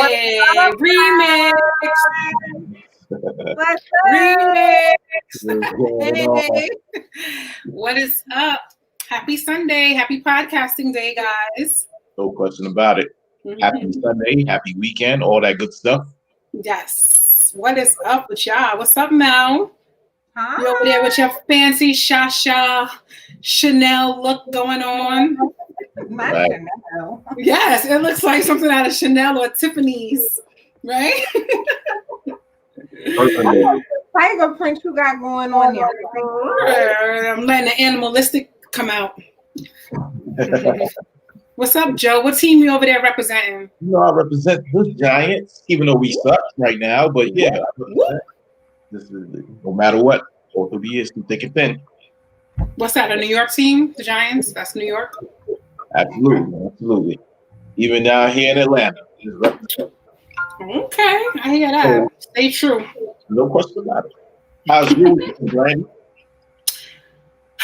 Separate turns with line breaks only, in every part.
Remix. Remix. Hey. What is up? Happy Sunday. Happy podcasting day, guys.
No question about it. Happy Sunday. Happy weekend. All that good stuff.
Yes. What is up with y'all? What's up, Mel?
Hi.
You over there with your fancy Shasha Chanel look going on?
My Chanel.
Yes, it looks like something out of Chanel or Tiffany's, right?
Tiger print you got going on there.
I'm letting the animalistic come out. What's up, Joe? What team you over there representing?
You know, I represent the Giants, even though we suck right now. But yeah, this is no matter what, both of you is through thick and thin.
What's that? A New York team? The Giants? That's New York.
Absolutely. Even down here in Atlanta.
Okay, I hear that. Stay true.
No question about it. How's your weekend, Brandy?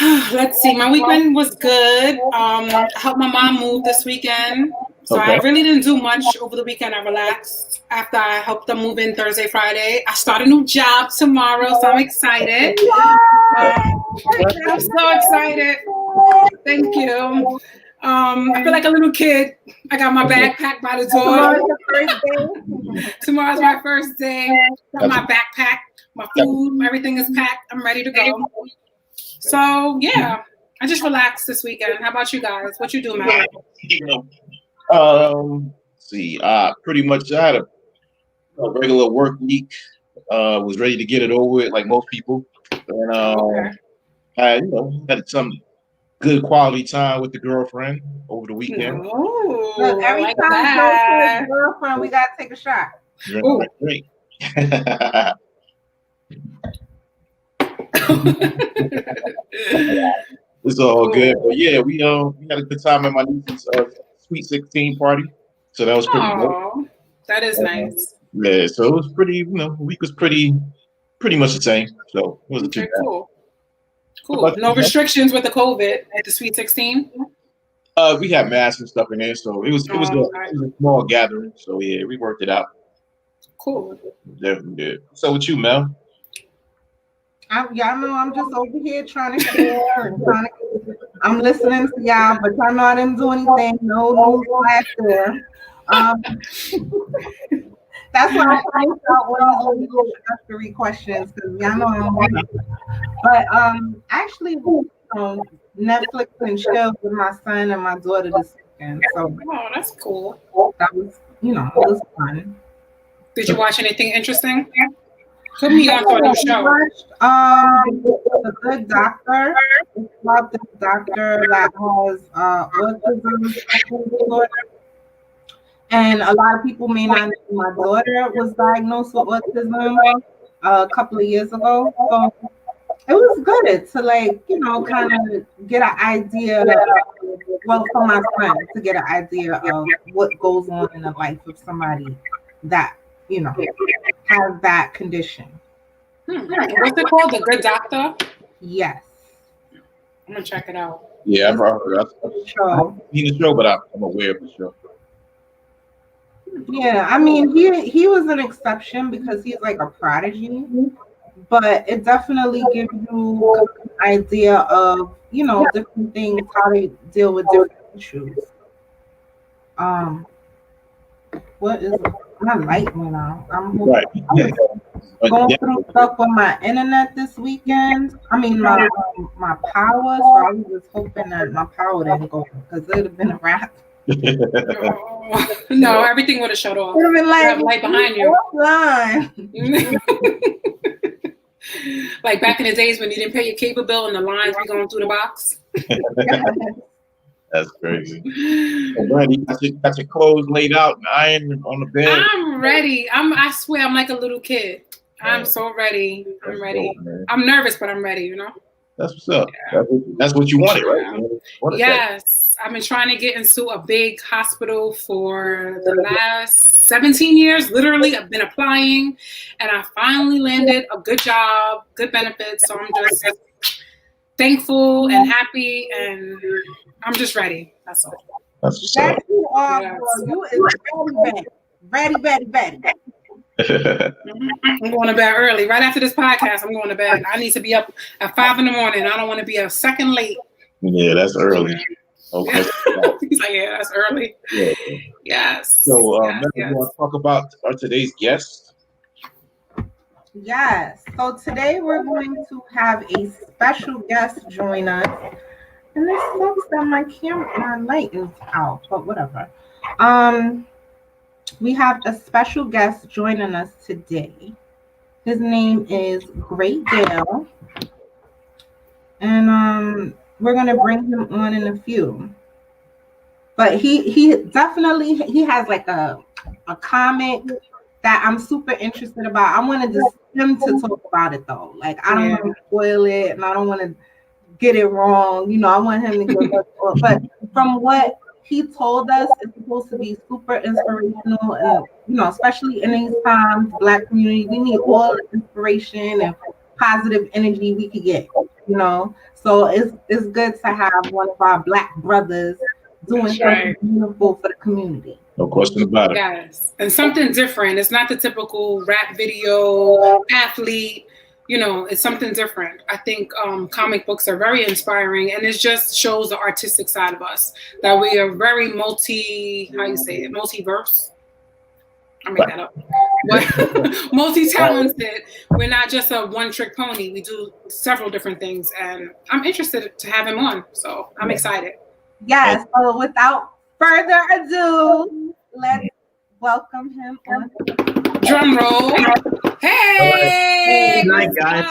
Let's see. My weekend was good. I helped my mom move this weekend. So I really didn't do much over the weekend. I relaxed after I helped them move in Thursday, Friday. I start a new job tomorrow, so I'm excited. I'm so excited. Thank you. I feel like a little kid. I got my backpack by the door. Tomorrow's my first day. Got my backpack, my food, everything is packed. I'm ready to go. So yeah, I just relaxed this weekend. How about you guys? What you do, Matt?
Pretty much I had a regular work week. Was ready to get it over with, like most people, and I had some good quality time with the girlfriend over the weekend.
Look, every time we go to his girlfriend, we gotta take a shot.
Great. It's all good, but yeah, we had a good time at my niece's sweet 16 party, so that was pretty good.
That is nice.
Yeah, so it was pretty. The week was pretty much the same, so it wasn't too bad.
Cool. No restrictions with the COVID at the Sweet 16?
We had masks and stuff in there, so it was a small gathering. So yeah, we worked it out.
Cool.
Definitely did. So with you, Mel?
Y'all know I'm just over here trying to share and I'm listening to y'all, but y'all know I didn't do anything. No news last year. That's why I find out one of those introductory questions, because y'all know I'm ready. But actually, Netflix and chill with my son and my daughter this weekend. So
that's cool.
That was, it was fun.
Did you watch anything interesting? Put me on to a new show.
The Good Doctor. It's about this doctor that has autism disorder. And a lot of people may not know my daughter was diagnosed with autism a couple of years ago. So it was good to kind of get an idea, for my son to get an idea of what goes on in the life of somebody that, has that condition.
What's it called? The Good Doctor?
Yes.
I'm going to check it out.
Yeah, I've heard the show, but I'm aware of the show.
Yeah, I mean, he was an exception because he's like a prodigy, but it definitely gives you an idea of, different things, how they deal with different issues. What is it? My light went out. I'm going through stuff with my internet this weekend. I mean, my power, so I was just hoping that my power didn't go because it would have been a wrap.
No, everything would have shut off.
Would have been like
light behind you. Like back in the days when you didn't pay your cable bill and the lines were going through the box.
That's crazy. So, Brandy, got your clothes laid out and ironed on the bed.
I'm ready. I swear I'm like a little kid. I'm so ready. I'm ready. I'm nervous, but I'm ready,
That's what's up. Yeah. That's what you wanted, right?
Yes. I've been trying to get into a big hospital for the last 17 years. Literally, I've been applying, and I finally landed a good job, good benefits. So I'm just thankful and happy, and I'm just ready. That's all.
That's what's up.
You is Ready, ready, ready.
I'm going to bed early. Right after this podcast, I'm going to bed. I need to be up at 5 in the morning. I don't want to be a second late.
Yeah, that's early. Okay.
He's like, yeah, that's early.
Yeah.
Yes.
So,
yes,
you want to talk about our today's guest?
Yes. So today we're going to have a special guest join us. And it sucks that my light is out, but whatever. We have a special guest joining us today. His name is Great GALE. And we're gonna bring him on in a few. But he definitely he has like a comic that I'm super interested about. I wanted him to talk about it though. Like I don't want to spoil it and I don't want to get it wrong. You know, I want him to give us but from what he told us, it's supposed to be super inspirational and you know, especially in these times, Black community, we need all the inspiration and positive energy we could get, you know. So it's good to have one of our Black brothers doing something beautiful for the community.
No question about it.
Yes. And something different. It's not the typical rap video, athlete, you know, it's something different. I think comic books are very inspiring and it just shows the artistic side of us, that we are very multiverse. I made that up. Multi-talented. We're not just a one-trick pony. We do several different things and I'm interested to have him on. So I'm excited.
Yes, so without further ado, let's welcome him on.
Drum roll. Hey!
Good night, guys.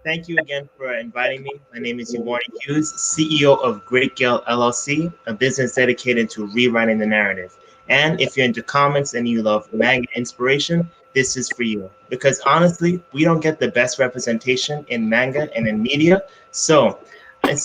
Thank you again for inviting me. My name is Warren Hughes, CEO of Great GALE LLC, a business dedicated to rewriting the narrative. And if you're into comics and you love manga inspiration, this is for you. Because honestly, we don't get the best representation in manga and in media. So I'm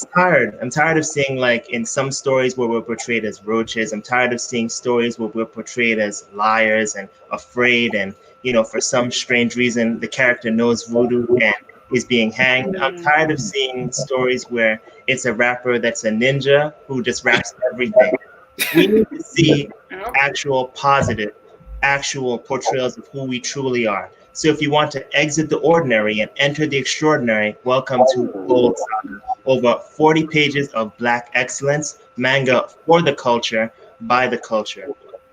tired of seeing like in some stories where we're portrayed as roaches. I'm tired of seeing stories where we're portrayed as liars and afraid and, you know, for some strange reason, the character knows voodoo and is being hanged. I'm tired of seeing stories where it's a rapper that's a ninja who just raps everything. We need to see actual positive, actual portrayals of who we truly are. So if you want to exit the ordinary and enter the extraordinary, welcome to Gold Saga. Over 40 pages of Black excellence, manga for the culture, by the culture.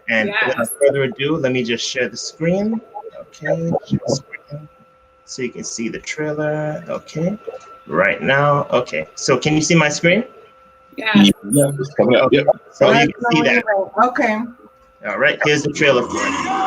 And without further ado, let me just share the screen. Okay, so you can see the trailer. Okay, right now. Okay, so can you see my screen?
Yeah,
it's coming up. Yep.
So you can see that.
Okay.
All right, here's the trailer for it.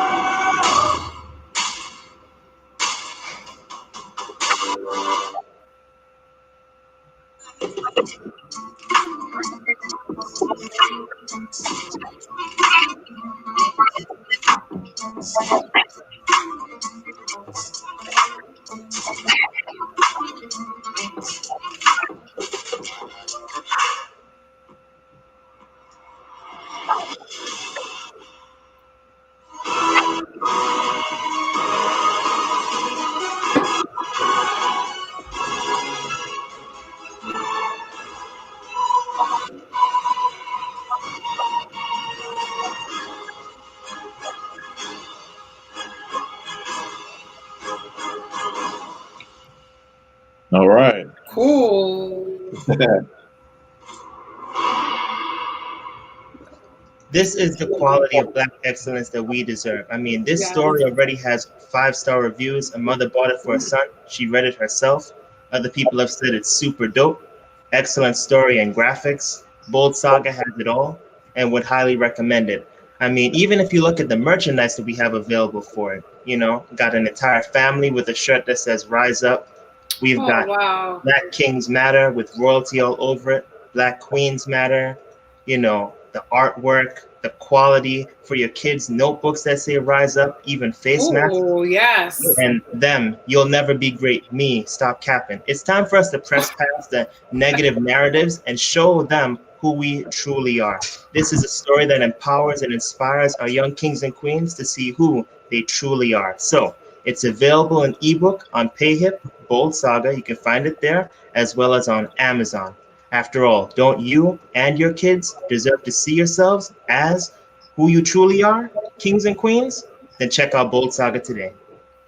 All right.
Cool.
This is the quality of Black excellence that we deserve. I mean, this story already has 5-star reviews. A mother bought it for her son. She read it herself. Other people have said it's super dope. Excellent story and graphics. Bold Saga has it all and would highly recommend it. I mean, even if you look at the merchandise that we have available for it, you know, got an entire family with a shirt that says Rise Up. We've got Black Kings Matter with royalty all over it. Black Queens Matter, you know, the artwork, the quality for your kids' notebooks that say Rise Up, even face masks.
Oh, yes.
And them, You'll Never Be Great, me, Stop Capping. It's time for us to press past the negative narratives and show them who we truly are. This is a story that empowers and inspires our young kings and queens to see who they truly are. So it's available in ebook on PayHip, Bold Saga. You can find it there, as well as on Amazon. After all, don't you and your kids deserve to see yourselves as who you truly are? kings and queens, then check out Bold Saga today.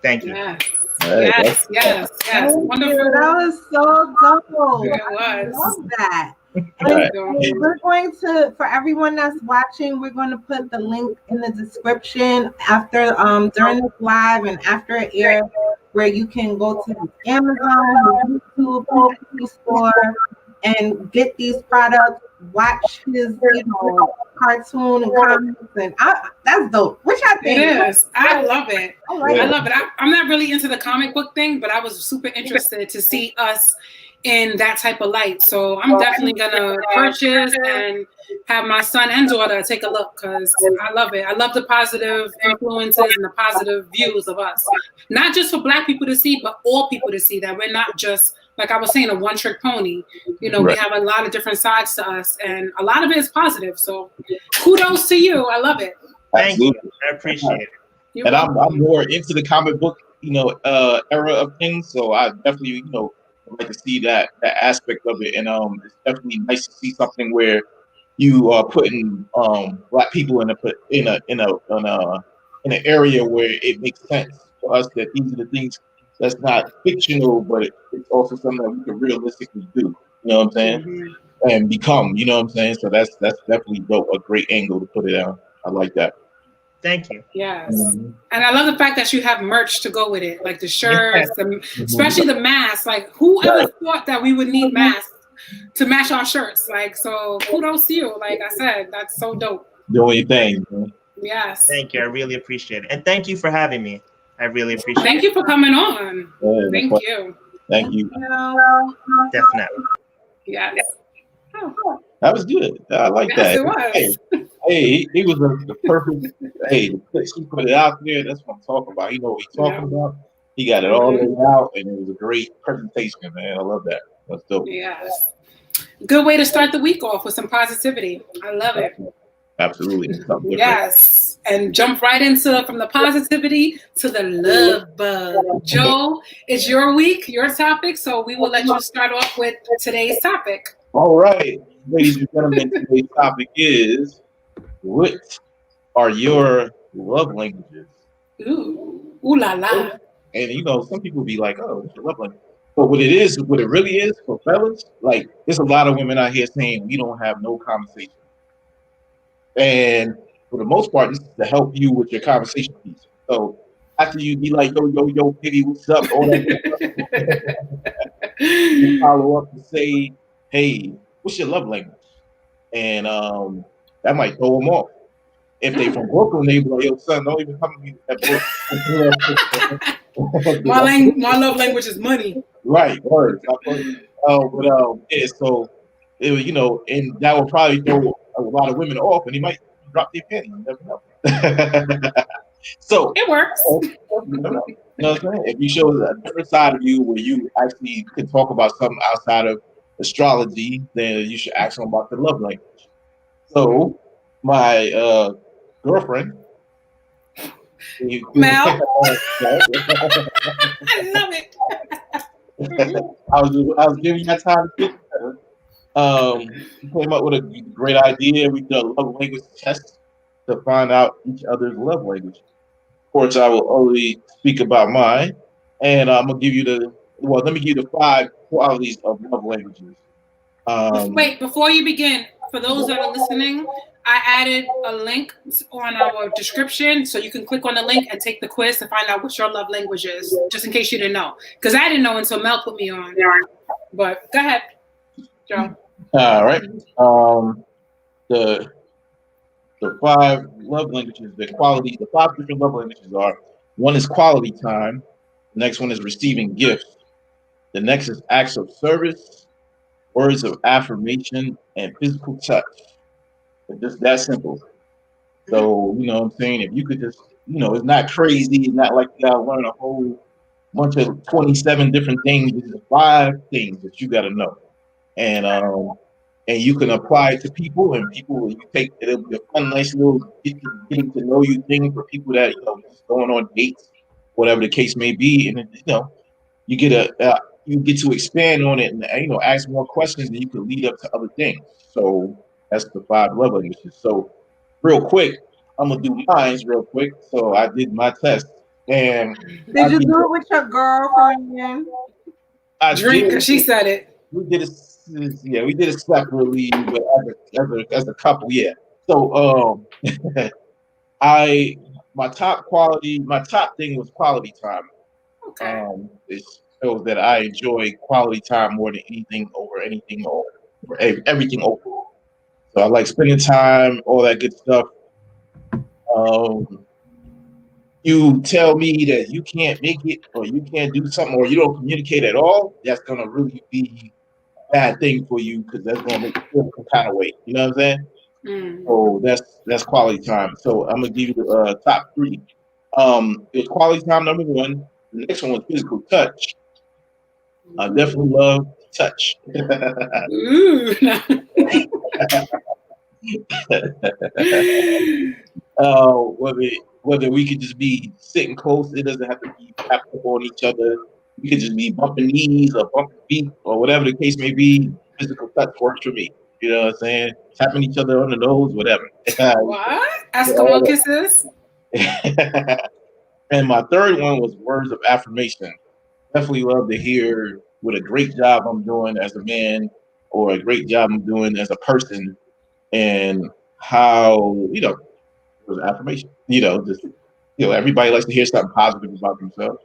Thank you.
Yes.
Right,
Yes.
Thank
Wonderful.
you. That was so dope.
It
I
was.
love that.
Right.
And we're going to, for everyone that's watching, we're going to put the link in the description after, during this live and after it airs, where you can go to Amazon, YouTube, Etsy store, and get these products. Watch his, cartoon and comics, and that's dope. Which I think
It is. I love it.
I
I love it. I'm not really into the comic book thing, but I was super interested to see us in that type of light. So I'm definitely gonna purchase and have my son and daughter take a look because I love it. I love the positive influences and the positive views of us. Not just for Black people to see, but all people to see that we're not just, like I was saying, a one-trick pony. We have a lot of different sides to us, and a lot of it is positive. So kudos to you. I love it.
Thank you. I appreciate it.
And I'm more into the comic book, era of things. So I definitely, like to see that aspect of it. And it's definitely nice to see something where you are putting Black people in an area where it makes sense for us that these are the things that's not fictional, but it's also something that we can realistically do. You know what I'm saying?
Mm-hmm.
And become. You know what I'm saying? So that's definitely dope. A great angle to put it on. I like that.
Thank you.
Yes. And I love the fact that you have merch to go with it, like the shirts, especially the masks. Like, whoever thought that we would need masks to match our shirts? Like, so kudos to you. Like I said, that's so dope.
Doing your thing, man.
Yes.
Thank you. I really appreciate it. And thank you for having me. I really appreciate it.
Thank you for coming on.
Yeah,
Thank you.
Thank you.
Definitely.
Yes.
That was good. I like that.
It was.
Hey, he was the perfect. Hey, she put it out there. That's what I'm talking about. You know what he's talking about. He got it all laid out, and it was a great presentation, man. I love that. That's dope.
Yes. Good way to start the week off with some positivity. I love it.
Absolutely.
Yes. And jump right into from the positivity to the love bug. Joe, it's your week, your topic, so we will let you start off with today's topic.
All right, ladies and gentlemen, today's topic is, what are your love languages?
Ooh la la.
And some people be like, oh, what's your love language? But what it really is for fellas, like, there's a lot of women out here saying we don't have no conversation. And for the most part, this is to help you with your conversation piece. So after you be like, yo, piggy, what's up? All that you follow up and say, hey, what's your love language? And that might throw them off. If they from Brooklyn, they be like, yo, son, don't even come to me at Brooklyn.
My love language is money.
Right, word. Yeah, so it was, and that will probably throw a lot of women off, and they might drop their penny. You never know. So
it works.
You know what I'm saying? If you show a different side of you where you actually can talk about something outside of astrology, then you should ask them about the love language. So my girlfriend,
Mel, I love it.
I was giving you that time to think. We came up with a great idea. We did a love language test to find out each other's love language. Of course, I will only speak about mine, and I'm gonna give you let me give you the 5 qualities of love languages.
Wait, before you begin, for those that are listening, I added a link on our description, so you can click on the link and take the quiz to find out what your love language is, just in case you didn't know. Because I didn't know until Mel put me on. But go ahead, Joe.
All right. The 5 love languages, the 5 different love languages are: one is quality time, the next one is receiving gifts, the next is acts of service, words of affirmation, and physical touch. It's just that simple. So, you know what I'm saying? If you could just, it's not crazy. It's not like you got to learn a whole bunch of 27 different things. It's just 5 things that you got to know. And you can apply it to people, and people, it'll be a fun, nice little getting to know you thing for people that, just going on dates, whatever the case may be. And, you get to expand on it and, ask more questions, and you can lead up to other things. So that's the 5 love languages. So real quick, I'm gonna do mine real quick. So I did my test, and
Did you do it with your girlfriend?
I
Drink,
did.
because she said it.
We did it. Yeah, we did it separately, but as a couple. Yeah. So my top thing was quality time.
Okay.
It shows that I enjoy quality time more than anything or everything overall. So I like spending time, all that good stuff. You tell me that you can't make it or you can't do something or you don't communicate at all, that's gonna really be a bad thing for you because that's gonna make you feel some kind of way. You know what I'm saying?
Mm.
So that's quality time. So I'm gonna give you the top three. It's quality time number one. The next one was physical touch. I definitely love touch.
Ooh.
Whether we could just be sitting close, it doesn't have to be tapped up on each other. We could just be bumping knees or bumping feet or whatever the case may be. Physical touch works for me. You know what I'm saying? Tapping each other on the nose, whatever.
What? Eskimo kisses?
And my third one was words of affirmation. Definitely love to hear what a great job I'm doing as a man or a great job I'm doing as a person and how, was affirmation. Everybody likes to hear something positive about themselves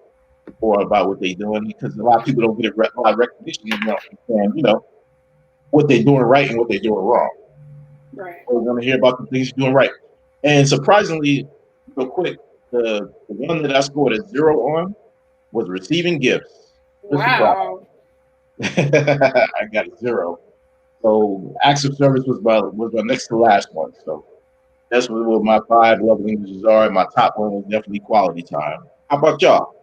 or about what they're doing because a lot of people don't get a lot of recognition, and what they're doing right and what they're doing wrong.
Right.
We're going to hear about the things you're doing right. And surprisingly, real quick, the one that I scored a 0 on was receiving gifts.
Wow.
I got a 0. So acts of service was my next to last one. So that's what my 5 love languages are. And my top one was definitely quality time. How about y'all?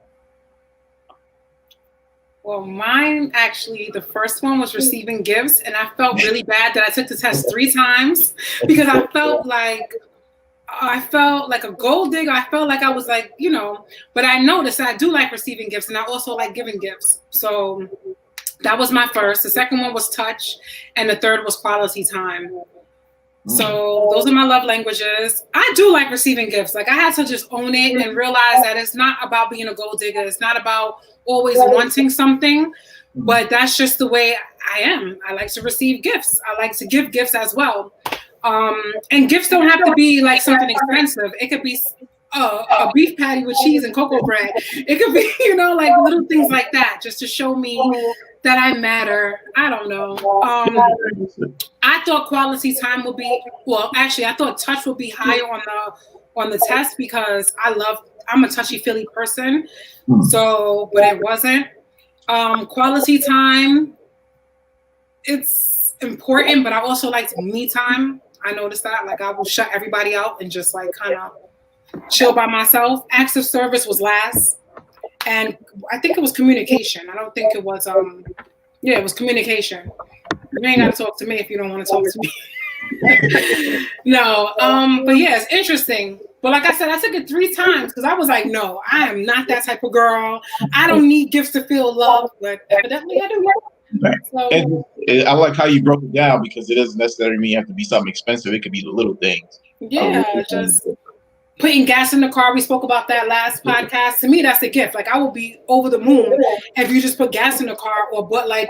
Well, mine actually, the first one was receiving gifts, and I felt really bad that I took the test 3 times because I felt like a gold digger. I felt like I was like, but I noticed I do like receiving gifts, and I also like giving gifts. So that was my first. The second one was touch, and the third was quality time. So those are my love languages. I do like receiving gifts. Like I had to just own it and realize that it's not about being a gold digger. It's not about always wanting something, but that's just the way I am. I like to receive gifts. I like to give gifts as well. And gifts don't have to be like something expensive. It could be a beef patty with cheese and cocoa bread. It could be, like little things like that, just to show me that I matter. I don't know. I thought quality time would be, I thought touch would be higher on the test because I'm a touchy-feely person. So, but it wasn't. Quality time, it's important, but I also like me time. I noticed that. Like I will shut everybody out and just like kind of chill by myself. Acts of service was last. And I think it was communication. I don't think it was it was communication. You ain't gotta talk to me if you don't want to talk to me. No, but yeah, it's interesting. But like I said, I took it 3 times because I was like, no, I am not that type of girl. I don't need gifts to feel love, but evidently I do. So,
and I like how you broke it down because it doesn't necessarily mean you have to be something expensive. It could be the little things.
Yeah, just putting gas in the car. We spoke about that last podcast. To me, that's a gift. Like I will be over the moon if you just put gas in the car or put like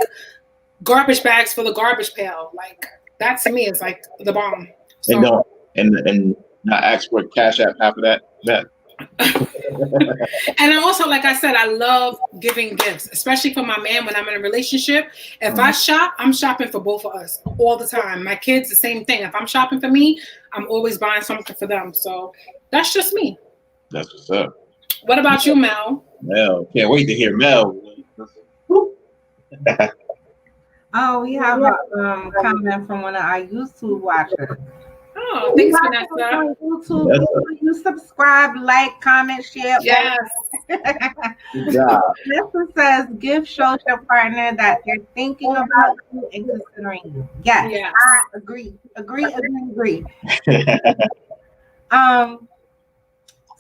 garbage bags for the garbage pail. Like that to me is like the bomb. So,
and not ask for a cash app half of that.
And I also, like I said, I love giving gifts, especially for my man when I'm in a relationship. If I shop, I'm shopping for both of us all the time. My kids, the same thing. If I'm shopping for me, I'm always buying something for them. So that's just me.
That's what's up.
What about you, Mel?
Mel, can't wait to hear Mel.
Oh, we have a comment from one of our YouTube watchers.
Oh, thanks, Vanessa.
YouTube, you subscribe, like, comment, share.
Yes.
Vanessa says, "Give shows your partner that they're thinking about you and considering you." Yes. I agree.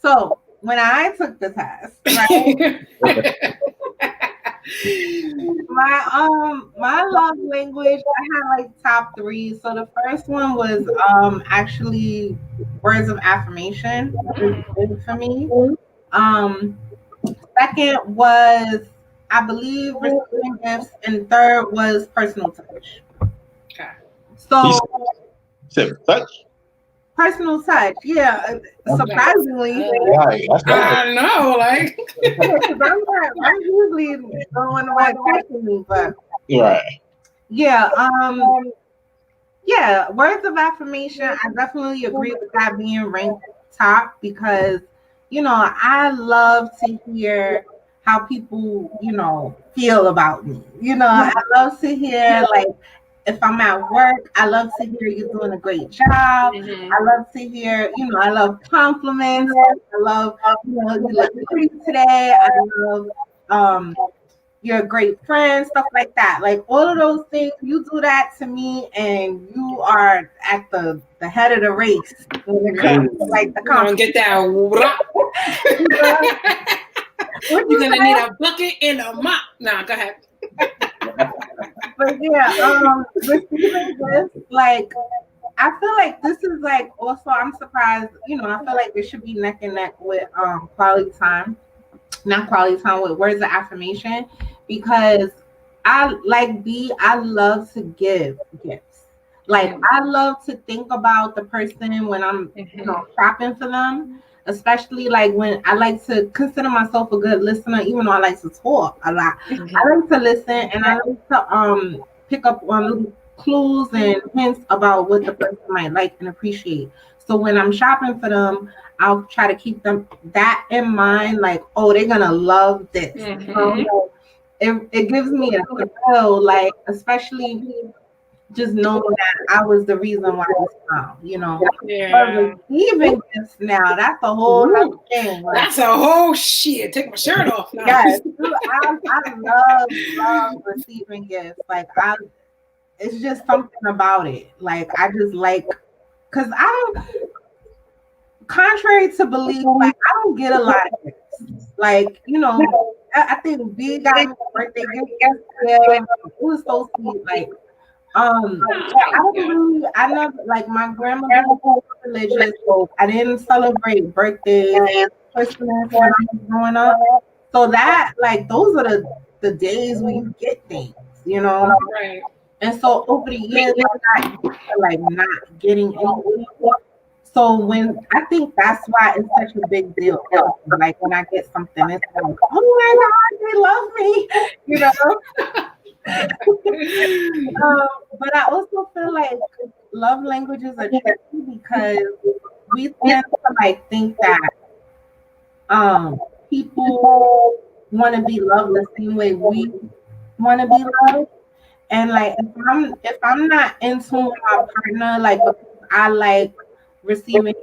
So when I took the test, right, My love language, I had like top three. So the first one was actually words of affirmation, which is big for me. Um Second was, I believe, receiving gifts, and third was personal touch.
Okay.
So
said touch.
personal touch, yeah. Surprisingly,
Right.
I know, like.
because I'm usually going the right direction, me, but
Right.
yeah, yeah, words of affirmation. I definitely agree with that being ranked top because, I love to hear how people, feel about me. I love to hear, like, if I'm at work, I love to hear you're doing a great job. I love to hear, I love compliments. I love, you look pretty today. I love, you're a great friend, stuff like that. Like all of those things, you do that to me, and you are at the head of the race when it comes to like the
Gonna get that. You're gonna need a bucket and a mop. Nah, go ahead.
But yeah, receiving gifts, like I feel like this is like also I'm surprised, I feel like it should be neck and neck with quality time. Not quality time, with words of affirmation, because I like I love to give gifts. Like I love to think about the person when I'm shopping for them, especially like when I like to consider myself a good listener, even though I like to talk a lot. I like to listen, and I like to pick up on little clues and hints about what the person might like and appreciate. So when I'm shopping for them, I'll try to keep them that in mind, like, oh, they're gonna love this. It gives me a thrill, like, especially just knowing that I was the reason why they smile, But receiving gifts now, that's a whole other thing. Like,
that's a whole shit. Take my shirt off now.
Yes, I love receiving gifts. Like it's just something about it. Like I just like, cause I don't. Contrary to belief, like I don't get a lot of gifts. Like, I think B got me a birthday gift yesterday. It was so sweet. Like, I never, like, my grandmother was religious, so I didn't celebrate birthdays, Christmas when I was growing up. So that, like, those are the days when you get things,
Right.
And so over the years, I got used to, like, not getting anything. So when I think that's why it's such a big deal. Like when I get something, it's like, oh my God, they love me, but I also feel like love languages are tricky because we tend to like think that people want to be loved the same way we want to be loved. And like if I'm not in tune with my partner, like because I like receiving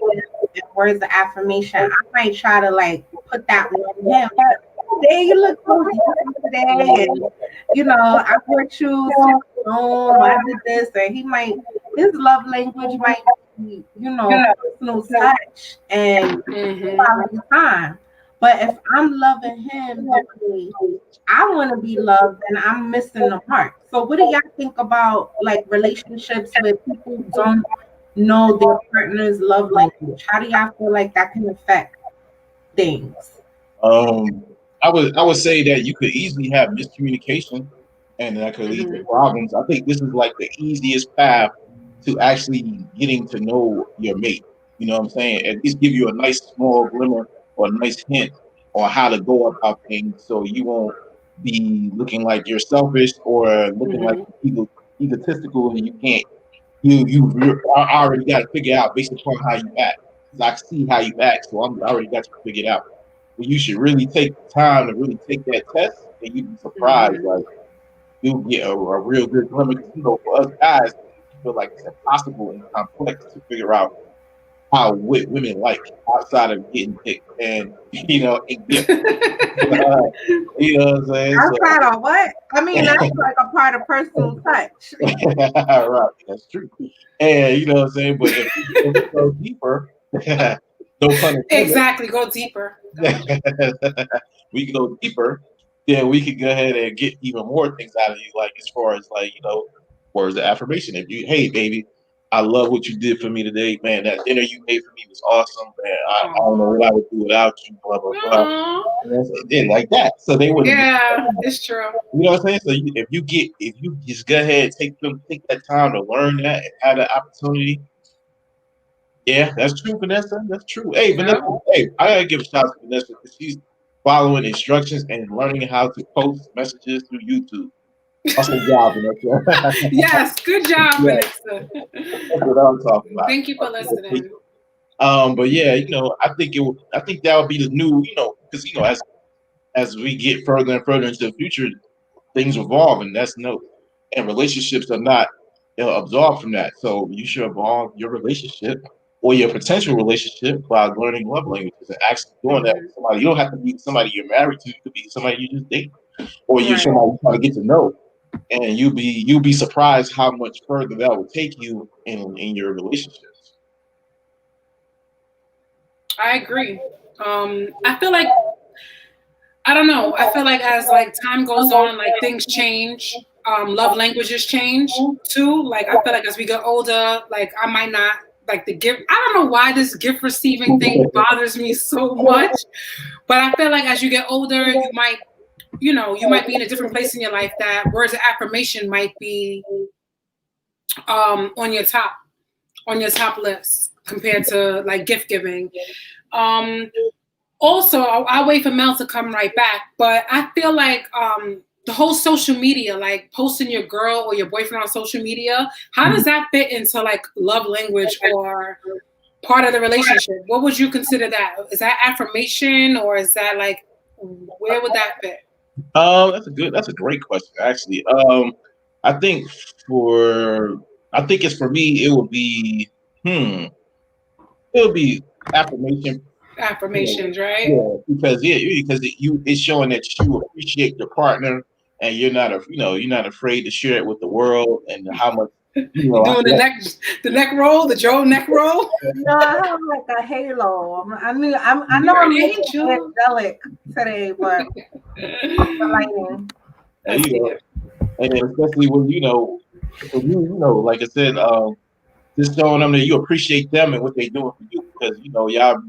words of affirmation, I might try to like put that on him. Today you look so beautiful today, and I brought you home. I did this, and his love language might be, personal touch and quality time. But if I'm loving him the way I want to be loved, then I'm missing the mark. So what do y'all think about like relationships with people who don't know their partner's love language? How do y'all feel like that can affect things?
I would say that you could easily have miscommunication, and that could lead to problems. I think this is like the easiest path to actually getting to know your mate. You know what I'm saying? At least give you a nice small glimmer or a nice hint on how to go about things, so you won't be looking like you're selfish or looking like egotistical, and you can't. You already got to figure out based upon how you act. I see how you act, so I already got you figured out. But you should really take the time to really take that test, and you'd be surprised. Like you'll get a real good glimmer. For us guys, we feel like it's impossible and complex to figure out how women like outside of getting picked, and and get, what I'm saying.
Outside of what? I mean, that's like a part of personal touch.
Right, that's true. And what I'm saying. But if we go deeper, no pun intended.
Exactly, go deeper.
We can go deeper. then we could go ahead and get even more things out of you, like as far as like, words of affirmation. If you, hey baby, I love what you did for me today, man. That dinner you made for me was awesome, man. I don't know what I would do without you, blah blah blah. And like that, so they would.
Yeah, it's true.
You know what I'm saying? So if you just go ahead, take that time to learn that and have that opportunity. Yeah, that's true, Vanessa. That's true. Hey, Vanessa. Hey, I gotta give a shout out to Vanessa because she's following instructions and learning how to post messages through YouTube. Awesome job, Vanessa.
Yes, good job, Vanessa.
That's what I'm talking about.
Thank you for listening.
But yeah, I think that would be the new, because as we get further and further into the future, things evolve, and and relationships are not absolved from that. So you should evolve your relationship or your potential relationship by learning love languages and actually doing that with somebody. You don't have to be somebody you're married to. You could be somebody you just date, or you're somebody you try to get to know, and you'll be surprised how much further that will take you in your relationships.
I agree. I feel like, I don't know. I feel like as like time goes on, like things change. Love languages change too. Like I feel like as we get older, like I might not like the gift. I don't know why this gift receiving thing bothers me so much, but I feel like as you get older, you might be in a different place in your life that words of affirmation might be on your top list compared to like gift giving. Also, I'll wait for Mel to come right back, but I feel like the whole social media, like posting your girl or your boyfriend on social media, how does that fit into like love language or part of the relationship? What would you consider that? Is that affirmation, or is that like, where would that fit?
That's a great question, actually. I think it's for me, it would be affirmation.
Affirmations, right?
Yeah, because it's showing that you appreciate your partner and you're not afraid to share it with the world and how much
doing the neck roll, the Joe neck roll.
No, I have like a halo. I know I'm angelic today, but lighting.
And especially when like I said, just showing them that you appreciate them and what they're doing for you, because y'all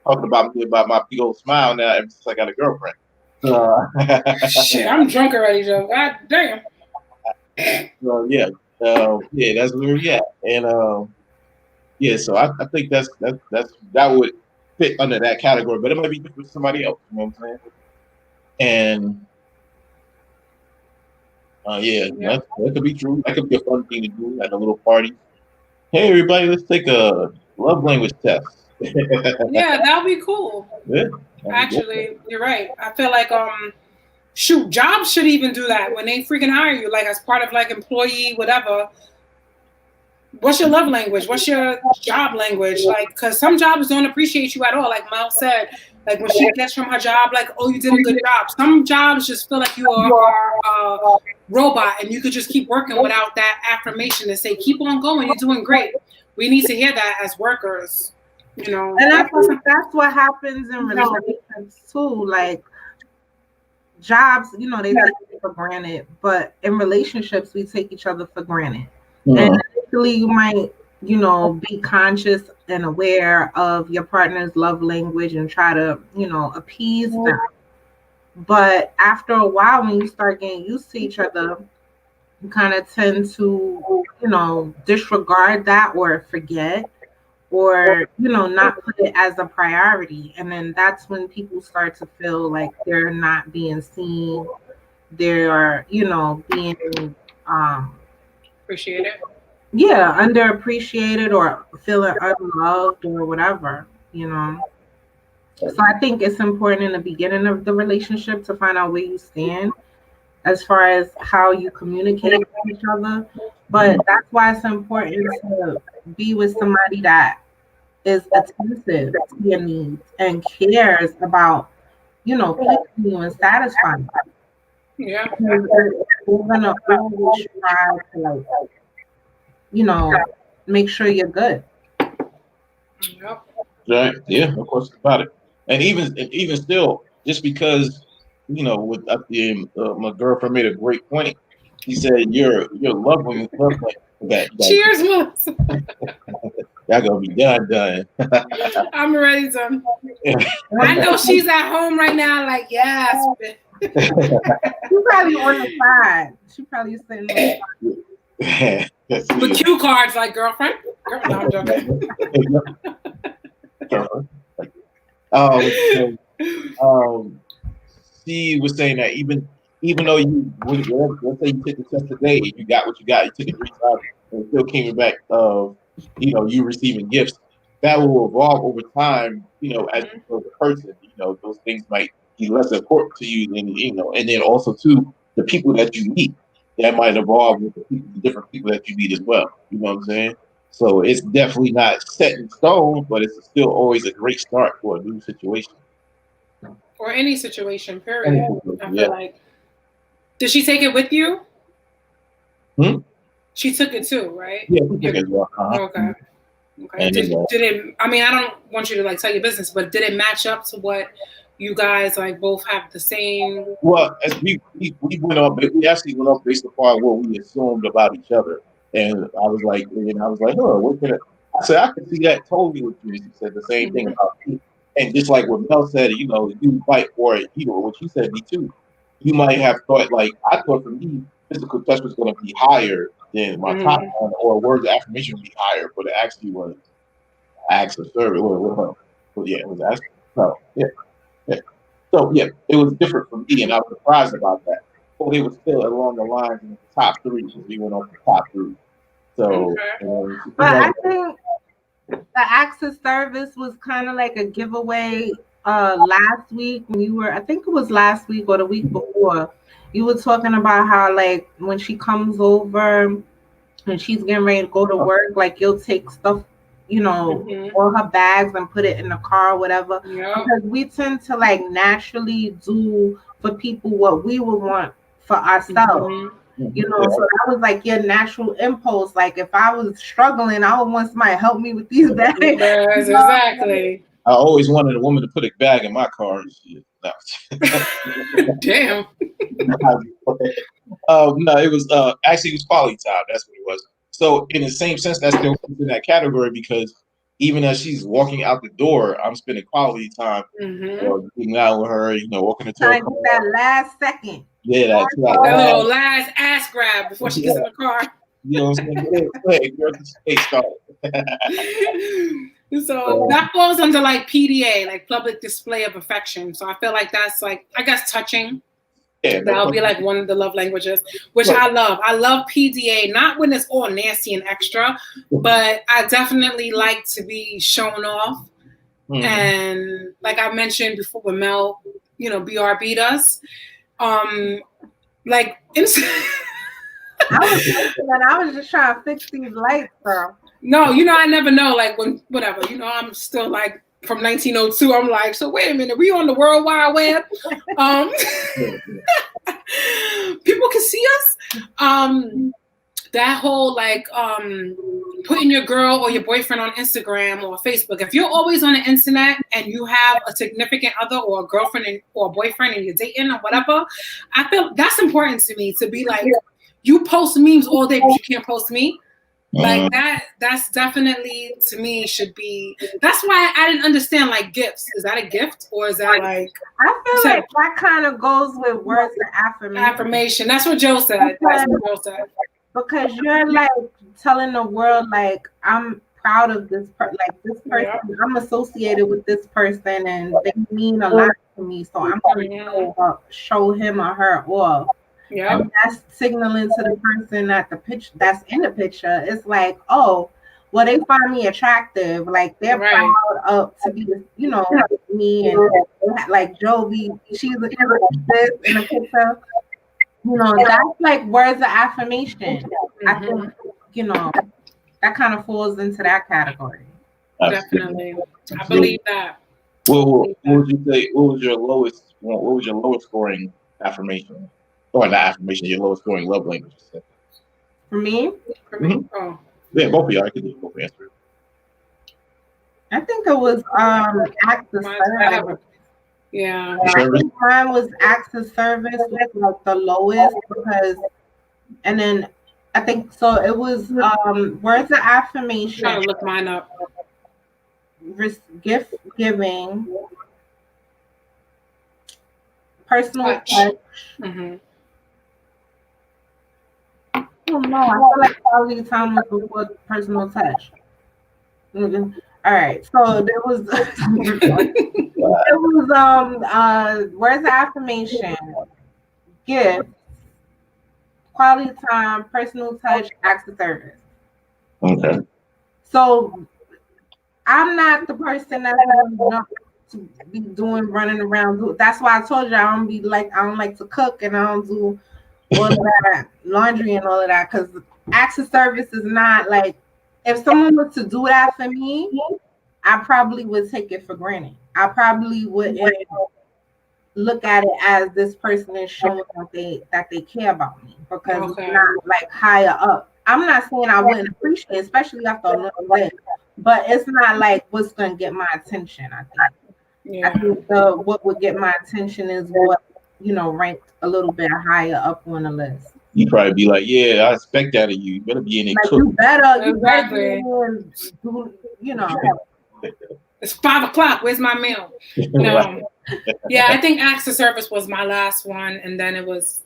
talking about me about my big old smile now ever since I got a girlfriend.
Shit, I'm drunk already, Joe. God damn.
So yeah, that's where we at, and so I think that would fit under that category, but it might be different for somebody else. You know what I'm saying? And that could be true. That could be a fun thing to do at a little party. Hey, everybody, let's take a love language test.
Yeah, that would be cool.
Yeah,
actually, you're right. I feel like jobs should even do that when they freaking hire you, like as part of like employee whatever. What's your love language? What's your job language? Like, because some jobs don't appreciate you at all. Like Mel said, like when she gets from her job, like, oh, you did a good job. Some jobs just feel like you are a robot and you could just keep working without that affirmation to say, keep on going, you're doing great. We need to hear that as workers, And
I think that's what happens in relationships too. Like jobs, they take it for granted, but in relationships, we take each other for granted. And initially you might, be conscious and aware of your partner's love language and try to, appease them. But after a while, when you start getting used to each other, you kind of tend to, disregard that or forget or, not put it as a priority. And then that's when people start to feel like they're not being seen. They're, being
appreciated.
Yeah, underappreciated or feeling unloved or whatever, So I think it's important in the beginning of the relationship to find out where you stand as far as how you communicate with each other. But that's why it's important to be with somebody that is attentive to your needs and cares about, pleasing you and satisfying you.
Yeah.
We're gonna always try to make sure you're good.
Yep.
Right. Yeah, of course about it. And even still, just because with my girlfriend made a great point. She said, "Your love language that
Cheers, Melissa.
y'all gonna be done."
I'm ready to. I know she's at home right now, like, yes.
She's probably on the side. She probably sitting on the side.
With cue cards, like, girlfriend. No, I'm joking.
She was saying that even though let's say you took the test today and you got what you got, you took it 3 times and it still came back you receiving gifts, that will evolve over time, as you grow the person, those things might be less important to you than, and then also too, the people that you meet, that might evolve with the different people that you meet as well. You know what I'm saying? So it's definitely not set in stone, but it's still always a great start for a new situation.
Or any situation, period. I feel like. Did she take it with you? She took it too, right?
Yeah, she took it as well.
Okay. Okay. Did it? I mean, I don't want you to tell your business, but did it match up to what you guys both have the same?
Well, as we actually went off based upon what we assumed about each other, and I was like, what can I said? I can see that totally with you. She said the same thing about me. And just like what Mel said, you fight for it. What you said, me too. You might have thought, I thought for me, physical touch was going to be higher than my top one, or words of affirmation would be higher, but it actually was acts of service. It was actually, so, yeah. So, yeah, it was different for me, and I was surprised about that. But it was still along the lines in the top 3, because we went off the top 3. So,
but I think the acts of service was kind of like a giveaway last week when you were, I think it was last week or the week before, you were talking about how when she comes over and she's getting ready to go to work, you'll take stuff, all her bags and put it in the car or whatever. Because we tend to naturally do for people what we would want for ourselves. So that was your natural impulse. If I was struggling, I would want somebody to help me with these bags.
Exactly.
I always wanted a woman to put a bag in my car. No.
Damn.
No, it was actually it was quality time. That's what it was. So in the same sense, that's still in that category, because even as she's walking out the door, I'm spending quality time or getting out with her, walking into
her car. That last second.
Yeah, that
little last ass grab before she gets in the car.
You know what I'm saying? Hey, girl, this started.
So that falls under PDA, public display of affection. So I feel like that's I guess touching. Yeah, that'll be one of the love languages, which I love. I love PDA, not when it's all nasty and extra, but I definitely like to be shown off. And like I mentioned before with Mel, BRB does.
I was just trying to fix these lights, bro.
No, I never know. When whatever, I'm still from 1902. I'm so wait a minute, we on the World Wide Web? People can see us. That whole putting your girl or your boyfriend on Instagram or Facebook. If you're always on the internet and you have a significant other or a girlfriend or a boyfriend and you're dating or whatever, I feel that's important to me, to be you post memes all day, but you can't post me. That's definitely, to me, should be. That's why I didn't understand gifts. Is that a gift or is that
I feel that kind of goes with words of affirmation.
Affirmation. That's what Joe said.
Because you're telling the world I'm proud of this person. This person, I'm associated with this person, and they mean a lot to me. So I'm going to show him or her off. Yeah, and that's signaling to the person that that's in the picture. It's they find me attractive. They're proud of to be, me, and Jovi. She's in the picture. That's words of affirmation. I think that kind of falls into that category.
Definitely, I believe that.
What would you say? What was your lowest scoring affirmation? Or not affirmation, your lowest scoring love language.
For me?
Oh.
Yeah, both of y'all. I could do both answers.
I think it was acts of service.
Yeah.
I think mine was acts of service was like the lowest because, and then I think so. It was words of affirmation,
Trying to look mine up.
Gift giving, personal touch.
Mm-hmm.
I don't know. I feel like quality time was before personal touch. Mm-hmm. All right, so there was it was words of affirmation, gift, quality time, personal touch, acts of service.
Okay.
So I'm not the person that's going to be doing running around. That's why I told you I don't like to cook and I don't do all of that laundry and all of that because acts of service is not like if someone was to do that for me, I probably would take it for granted. I probably wouldn't look at it as this person is showing that they care about me because it's not like higher up. I'm not saying I wouldn't appreciate it, especially after a little bit, but it's not like what's gonna get my attention. I think I think what would get my attention is what ranked a little bit higher up on the list.
You probably be like, yeah, I expect that of you. You better be in it.
Like you better do,
It's 5 o'clock. Where's my meal? No. Yeah, I think acts of service was my last one, and then it was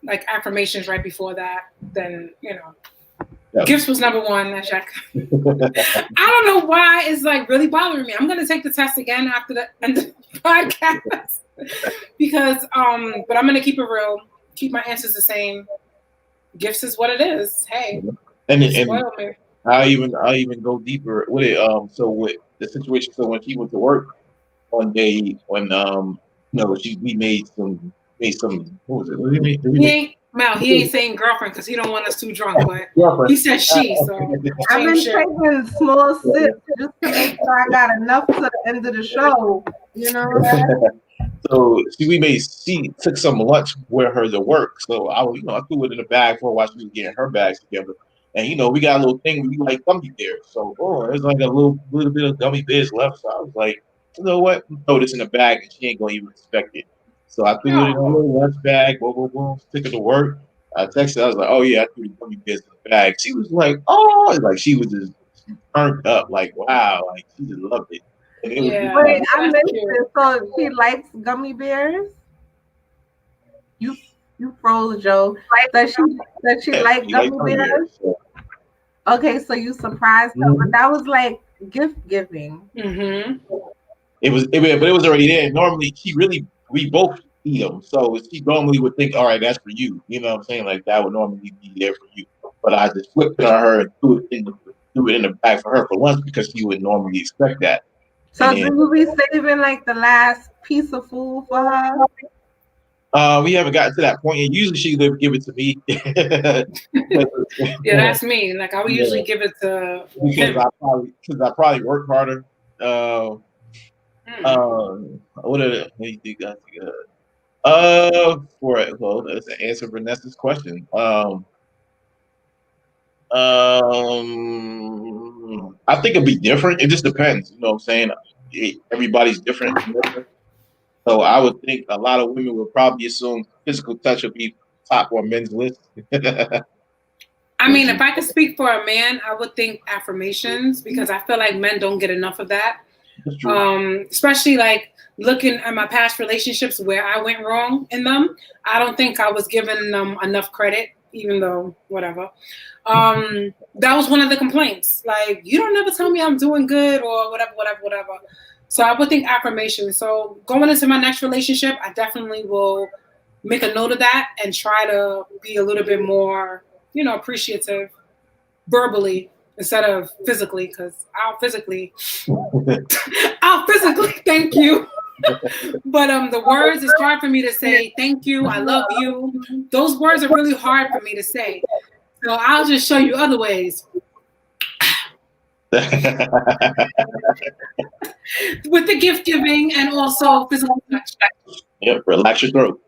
like affirmations right before that. Then gifts was number one. I don't know why it's like really bothering me. I'm gonna take the test again after the end of the podcast because but I'm gonna keep it real. Keep my answers the same. Gifts is what it is. Hey,
and I even go deeper with it. So with the situation, so when she went to work one day, when we made some what was it? What did we make?
He
ain't saying girlfriend because he don't want us too drunk, but he said she. So
I've been taking small sips just to make sure I got enough to the end of the show.
So she took some lunch with her to work. So I threw it in the bag for her while she was getting her bags together. And we got a little thing where you like gummy bears. So there's like a little bit of gummy bears left. So I was like, you know what? Throw this in the bag and she ain't gonna even expect it. So I threw it in a little lunch bag, boom, boom, boom, took it to work. I texted her, I was like, oh yeah, I threw the gummy bears in the bag. She was like, oh, like she was just turned up, like wow, like she just loved it. And it
was wait, I missed it. So she likes gummy bears? You froze, Joe. Does she like gummy bears? Yeah. Okay, so you surprised her, but that was like gift giving.
Mm-hmm.
But it was already there. Normally, we both eat them, so she normally would think, all right, that's for you. You know what I'm saying? Like that would normally be there for you. But I just flipped it on her and threw it in the bag for her for lunch because she would normally expect that.
So do you be saving like the last piece of food for her?
We haven't gotten to that point, and usually she would give it to me.
Yeah, that's me. Like I would usually give it to him.
Because I probably work harder. What do you think? That's an answer Vanessa's question. I think it'd be different. It just depends. You know what I'm saying? Everybody's different. So I would think a lot of women would probably assume physical touch would be top on men's list.
I mean, if I could speak for a man, I would think affirmations because I feel like men don't get enough of that. Especially like looking at my past relationships where I went wrong in them. I don't think I was giving them enough credit, even though whatever. That was one of the complaints. Like, you don't ever tell me I'm doing good or whatever. So I would think affirmation. So going into my next relationship, I definitely will make a note of that and try to be a little bit more, appreciative verbally instead of physically, because I'll physically thank you. But the words, it's hard for me to say thank you, I love you. Those words are really hard for me to say. So I'll just show you other ways. With the gift giving and also physical touch.
Yep, relax your throat.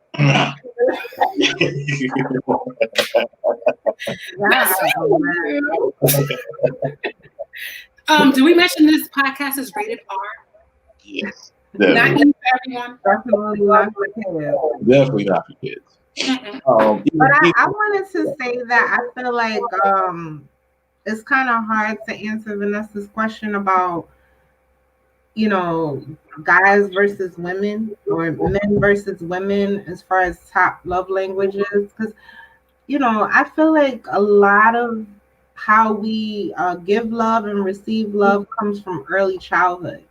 Do we mention this podcast is rated R?
Yes.
Not easy for everyone.
Definitely not for kids.
Definitely not for kids.
But I wanted to say that I feel like it's kind of hard to answer Vanessa's question about, you know, guys versus women or men versus women as far as top love languages. Because, you know, I feel like a lot of how we give love and receive love comes from early childhood.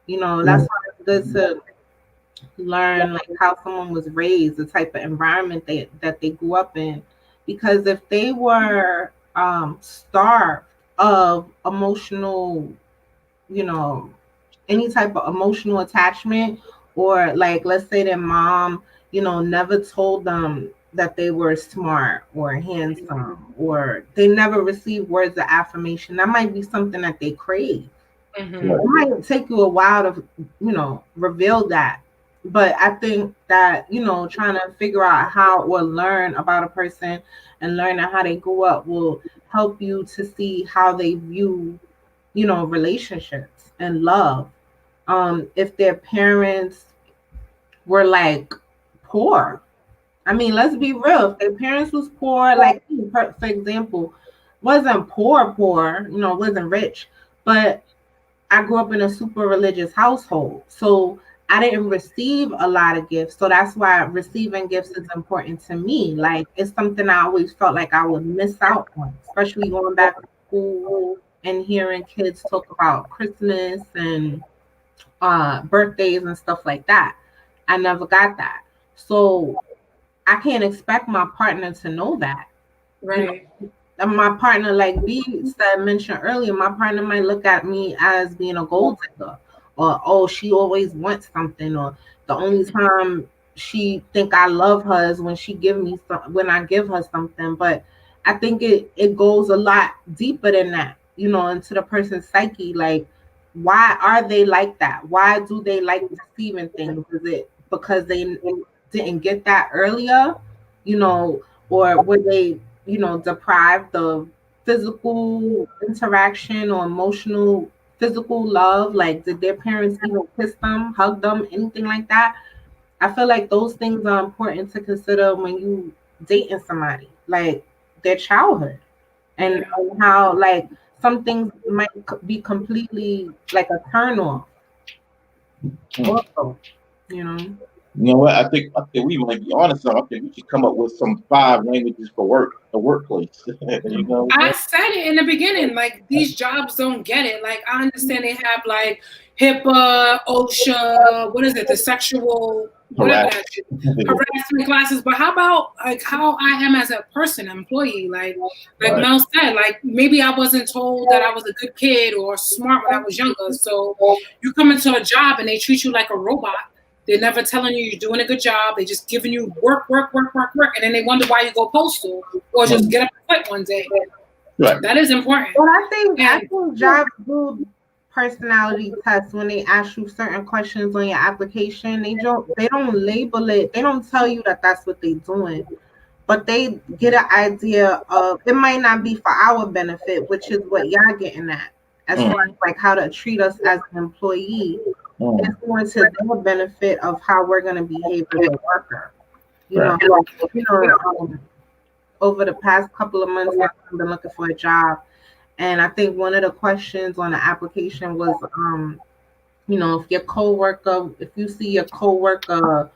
You know, that's why it's good to learn like how someone was raised, the type of environment that they grew up in. Because if they were starved of emotional, you know, any type of emotional attachment, or like let's say their mom, you know, never told them that they were smart or handsome, or they never received words of affirmation, that might be something that they crave.
Mm-hmm.
It might take you a while to, you know, reveal that. But I think that, you know, trying to figure out how or learn about a person and learning how they grew up will help you to see how they view, you know, relationships and love. If their parents were like poor, I mean, let's be real. If their parents was poor, like me, for example, wasn't poor, you know, wasn't rich, but I grew up in a super religious household. So I didn't receive a lot of gifts. So that's why receiving gifts is important to me. Like it's something I always felt like I would miss out on, especially going back to school and hearing kids talk about Christmas and birthdays and stuff like that. I never got that. So I can't expect my partner to know that.
Right.
You know, and my partner, like B said, mentioned earlier, my partner might look at me as being a gold digger, or oh, she always wants something, or the only time she think I love her is when she give me when I give her something. But I think it goes a lot deeper than that, you know, into the person's psyche. Like, why are they like that? Why do they like receiving things? Is it because they didn't get that earlier, you know, or were they, you know, deprived of physical interaction or emotional physical love? Like, did their parents even kiss them, hug them, anything like that? I feel like those things are important to consider when you dating somebody, like their childhood, and how like some things might be completely like a turn off. Also, you know.
You know what? I think we might be honest. I think we should come up with some 5 languages for work, the workplace. You know,
I said it in the beginning, like these jobs don't get it. Like I understand they have like HIPAA, OSHA, what is it, the sexual whatever that shit, harassment classes. But how about like how I am as a person, employee? Like
Right.
Mel said, like maybe I wasn't told that I was a good kid or smart when I was younger. So you come into a job and they treat you like a robot. They're never telling you you're doing a good job. They're just giving you work, and then they wonder why you go postal or just get up and quit one day.
Right.
That is important.
But I think jobs do personality tests when they ask you certain questions on your application. They don't label it. They don't tell you that that's what they're doing, but they get an idea of it. Might not be for our benefit, which is what y'all getting at, as far as like how to treat us as an employee. It's going to their benefit of how we're going to behave as a worker. You know, over the past couple of months, I've been looking for a job, and I think one of the questions on the application was, you know, if you see your coworker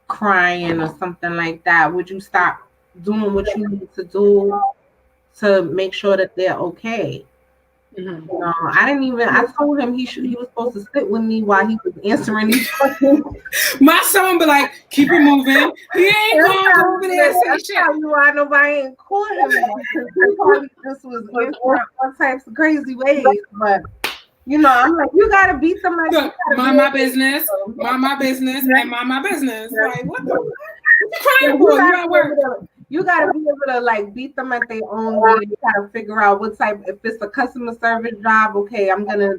crying or something like that, would you stop doing what you need to do to make sure that they're okay?
Mm-hmm.
You know, I told him he was supposed to sit with me while he was answering these questions.
My son be like, keep it moving. He ain't going over there.
That's probably why nobody ain't call him. He probably just was answering all types of crazy ways. But you know, I'm like, you gotta beat somebody.
Mind my business, and mind my business. Like, what the? What you crying for? You at work.
You gotta be able to like beat them at their own way. You gotta figure out what type. If it's a customer service job, okay, I'm gonna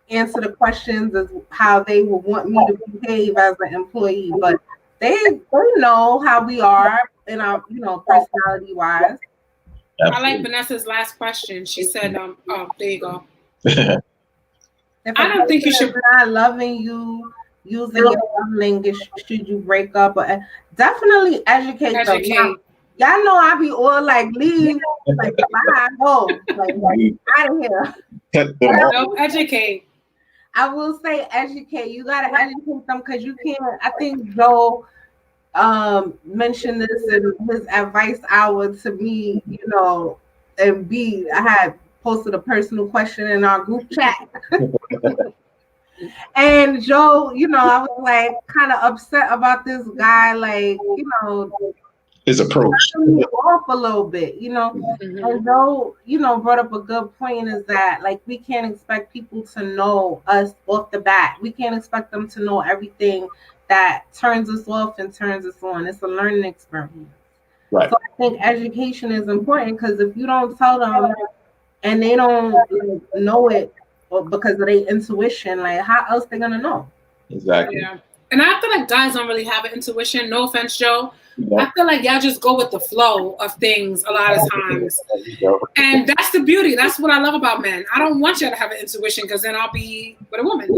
answer the questions as how they would want me to behave as an employee. But they know how we are in our, you know, personality wise.
I like Vanessa's last question. She said, oh, there you go.
If I don't think you should not loving you using your love language should you break up, or definitely educate them. Y'all know I be all like, leave, like, bye, go, like out of here.
No, educate.
I will say educate. You gotta educate them, because you can't. I think Joe mentioned this in his advice hour to me, you know, and B, I had posted a personal question in our group chat. And Joe, you know, I was like kind of upset about this guy, like, you know,
his approach
off a little bit, you know. And Joe, you know, brought up a good point, is that like we can't expect people to know us off the bat. We can't expect them to know everything that turns us off and turns us on. It's a learning experience.
Right.
So I think education is important, because if you don't tell them and they don't know it, or because of their intuition, like how else they gonna know?
Exactly.
Yeah. And I feel like guys don't really have an intuition. No offense, Joe. I feel like y'all just go with the flow of things a lot of times. And that's the beauty. That's what I love about men. I don't want y'all to have an intuition, because then I'll be with a woman.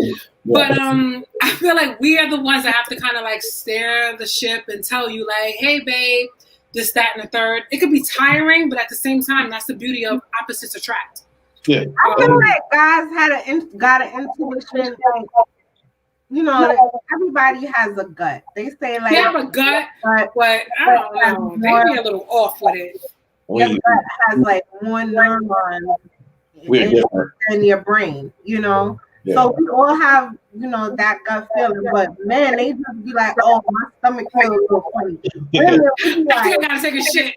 But I feel like we are the ones that have to kind of like steer the ship and tell you like, hey, babe, this, that, and the third. It could be tiring, but at the same time, that's the beauty of opposites attract.
Yeah.
I feel like guys got an intuition, like, you know, everybody has a gut. They say like
they have a gut, but I don't know. They be a little off with it.
Your gut has like more neurons than your brain, you know. Yeah. So we all have, you know, that gut feeling, but man, they just be like, "Oh, my stomach feels a little funny." Women, we be like,
I gotta take a shit.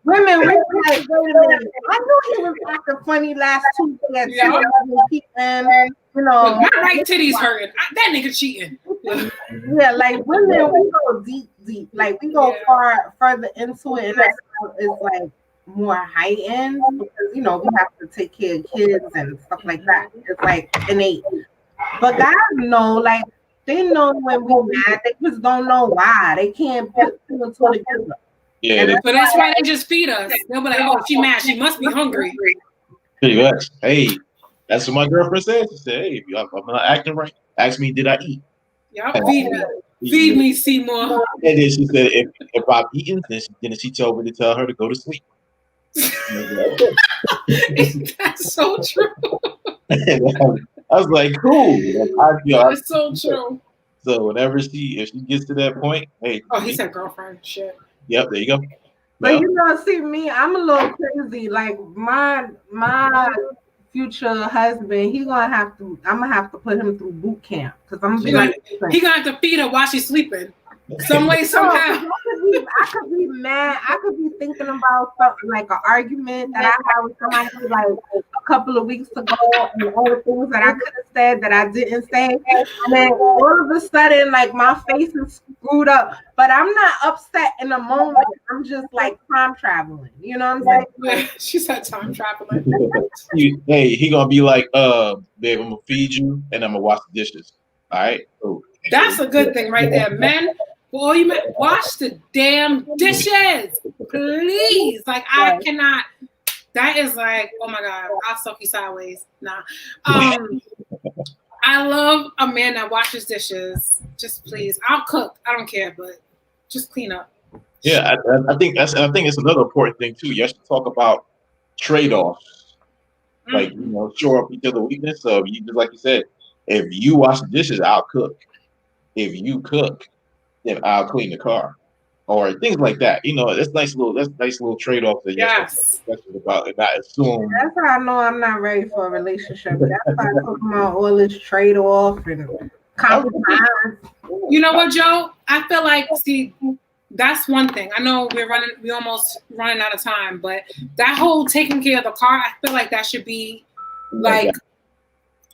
Women, we be like, "Wait a minute, I knew he was acting funny last Tuesday at 2:11 p.m." You know,
my right titty's hurting. That nigga cheating.
Yeah, like women, we go deep. Like we go further into it, and it's like more high end, because you know we have to take care of kids and stuff like that. It's like innate. But guys know, like they know when we're mad. They just don't know why. They can't put two and two together.
Yeah,
but that's why they just feed us. They'll be like, "Oh, she mad. She must be hungry."
Pretty much. Hey, that's what my girlfriend said. She said, "Hey, if I'm not acting right, ask me, did I eat?"
Yeah, feed me, Seymour.
And then she said, if I've eaten, then she told me to tell her to go to sleep.
That's so true.
I was like, cool.
That's so true.
So whenever if she gets to that point, hey.
Oh, he said girlfriend. Shit.
Yep, there you go.
But you know, see me, I'm a little crazy. Like my future husband, I'm gonna have to put him through boot camp, because I'm gonna be like,
he gonna have to feed her while she's sleeping. Some way, somehow.
I could be mad. I could be thinking about something like an argument that I had with somebody like a couple of weeks ago, and all the things that I could have said that I didn't say. And then all of a sudden, like my face is screwed up. But I'm not upset in the moment. I'm just like time traveling. You know what I'm saying?
She said time traveling.
Hey, he gonna be like, babe, I'm gonna feed you and I'm gonna wash the dishes. All right. Oh.
That's a good thing right there, men. Boy, you wash the damn dishes, please. Like I cannot. That is like, oh my God, I'll suck you sideways. Nah. I love a man that washes dishes. Just please, I'll cook. I don't care, but just clean up.
Yeah, I think it's another important thing too. You have to talk about trade-offs. Like, you know, shore up each other's weakness. So you just like you said, if you wash the dishes, I'll cook. If you cook, then I'll clean the car, or things like that. You know, that's nice little trade-off that you have to about, and not assume.
That's how I know I'm not ready for a relationship. That's why I'm talking about all this trade-off and compromise.
You know what, Joe? I feel like, see, that's one thing. I know we almost running out of time, but that whole taking care of the car, I feel like that should be like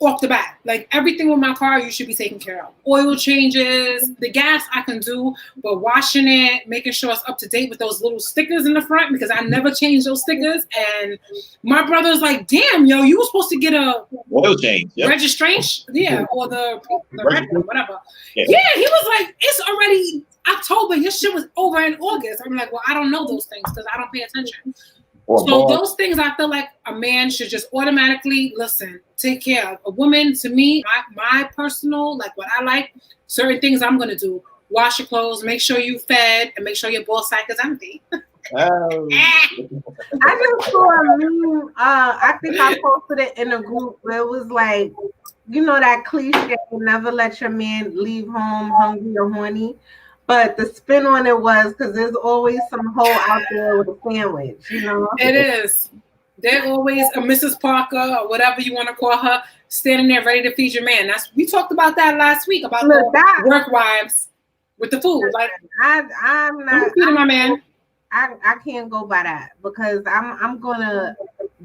off the bat. Like everything with my car, you should be taking care of. Oil changes, the gas I can do, but washing it, making sure it's up to date with those little stickers in the front, because I never change those stickers. And my brother's like, damn, yo, you were supposed to get a
oil change,
registration, or the record, whatever. Yeah, he was like, it's already October. Your shit was over in August. I'm like, well, I don't know those things because I don't pay attention.
or
So
boss.
those things I feel like a man should just automatically take care of. A woman, to me, my personal, like what I like, certain things I'm gonna do. Wash your clothes, make sure you fed, and make sure your ball sack is empty.
Oh.
I just saw a meme. I think I posted it in a group where it was like, you know, that cliche, never let your man leave home hungry or horny. But the spin on it was because there's always some hoe out there with a sandwich, you know?
It is. They're always a Mrs. Parker or whatever you want to call her, standing there ready to feed your man. We talked about that last week about the work wives with the food. Like
I'm not
feeding my man.
I can't go by that because I'm gonna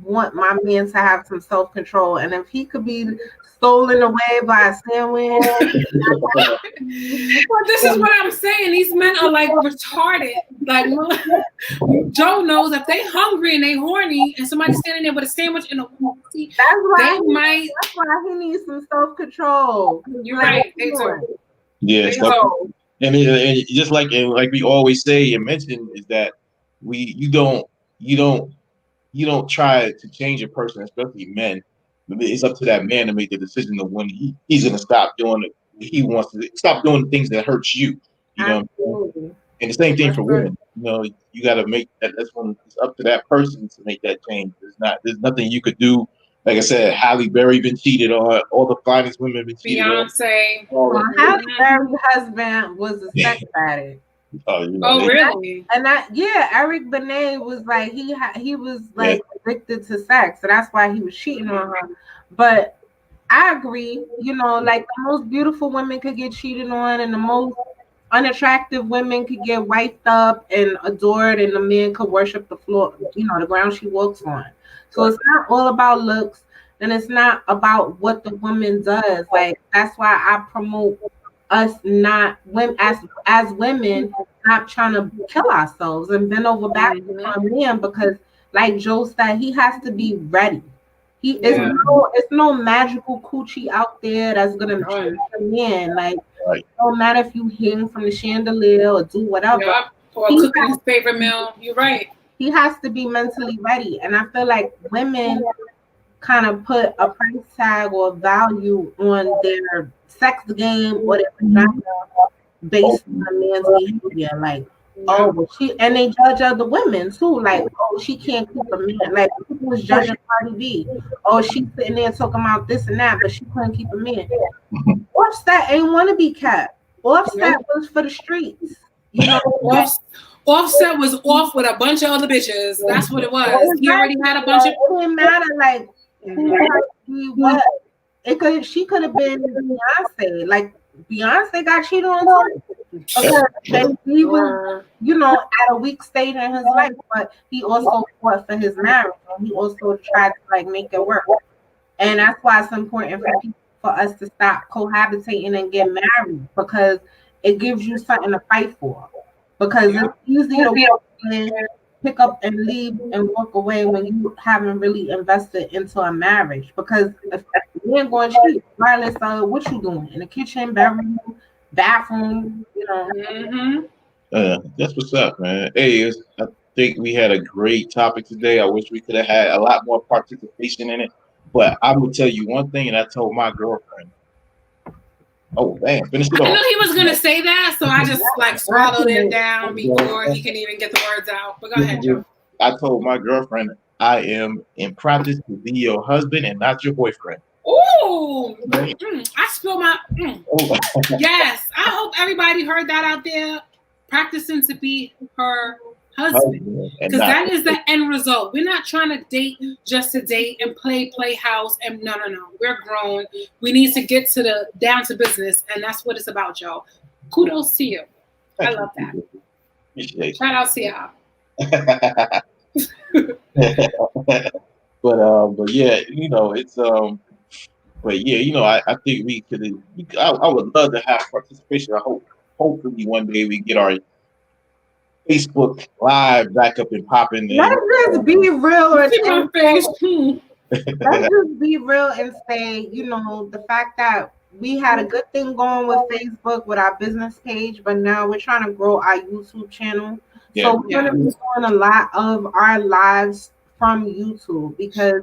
want my man to have some self-control, and if he could be stolen away by a sandwich.
Well, this is what I'm saying. These men are like retarded. Like Joe knows if they hungry and they horny and somebody's standing there with a sandwich and a
that's why he needs some self-control.
You're right. They do.
Yeah, and just like we always say and mention is that you don't try to change a person, especially men. It's up to that man to make the decision of when he's going to stop doing it. He wants to stop doing things that hurts you. You know, and the same thing for women. You know, you got to make that. That's when it's up to that person to make that change. There's nothing you could do. Like I said, Halle Berry been cheated on. All the finest women been cheated on.
Beyonce.
Halle Berry's husband was a sex addict.
Really?
And Eric Benet was like he was like addicted to sex, so that's why he was cheating on her. But I agree, you know, like the most beautiful women could get cheated on, and the most unattractive women could get wiped up and adored, and the man could worship the floor, you know, the ground she walks on. So it's not all about looks, and it's not about what the woman does. Like that's why I promote us not women as women not trying to kill ourselves and bend over backwards for a man, because like Joe said, he has to be ready. It's no magical coochie out there that's gonna change a man. Like no matter if you hang from the chandelier or do whatever.
Yep. Or cooking his favorite meal. You're right.
He has to be mentally ready. And I feel like women kind of put a price tag or value on their sex game or their vagina based on a man's behavior. Like, and they judge other women too. Like, she can't keep a man. Like, people was judging Cardi B. She's sitting there talking about this and that, but she couldn't keep a man. Offset ain't want to be kept. Offset was for the streets. You know,
Offset was off with a bunch of other bitches. That's what it was. He already had a bunch of.
It didn't matter. Like, what? She could have been Beyonce. Like Beyonce got cheated on too. Okay, he was, you know, at a weak stage in his life, but he also fought for his marriage, and he also tried to like make it work. And that's why it's important for us to stop cohabitating and get married, because it gives you something to fight for. Because it's easy to walk in, pick up and leave and walk away when you haven't really invested into a marriage. Because if you ain't going to cheat, regardless of what you doing in the kitchen, bedroom, bathroom, you know.
That's what's up, man. Hey, I think we had a great topic today. I wish we could have had a lot more participation in it. But I will tell you one thing, and I told my girlfriend. Oh, damn, finish it off.
I knew he was going to say that, so I just like swallowed it down before he can even get the words out. But go ahead, Joe. I
told my girlfriend, I am in practice to be your husband and not your boyfriend.
Ooh, I spilled my. Yes, I hope everybody heard that out there. Practicing to be her husband, because that is the end result. We're not trying to date just to date and play house. And no. We're grown. We need to get to down to business, and that's what it's about, Joe. Kudos to you. I love that. Shout out to y'all.
But yeah, you know, it's but yeah, you know, I think we could. I would love to have participation. Hopefully one day we get our Facebook Live back up and popping.
Let's just be real and let's just be real and say, you know, the fact that we had a good thing going with Facebook with our business page, but now we're trying to grow our YouTube channel. So we're going to be doing a lot of our lives from YouTube because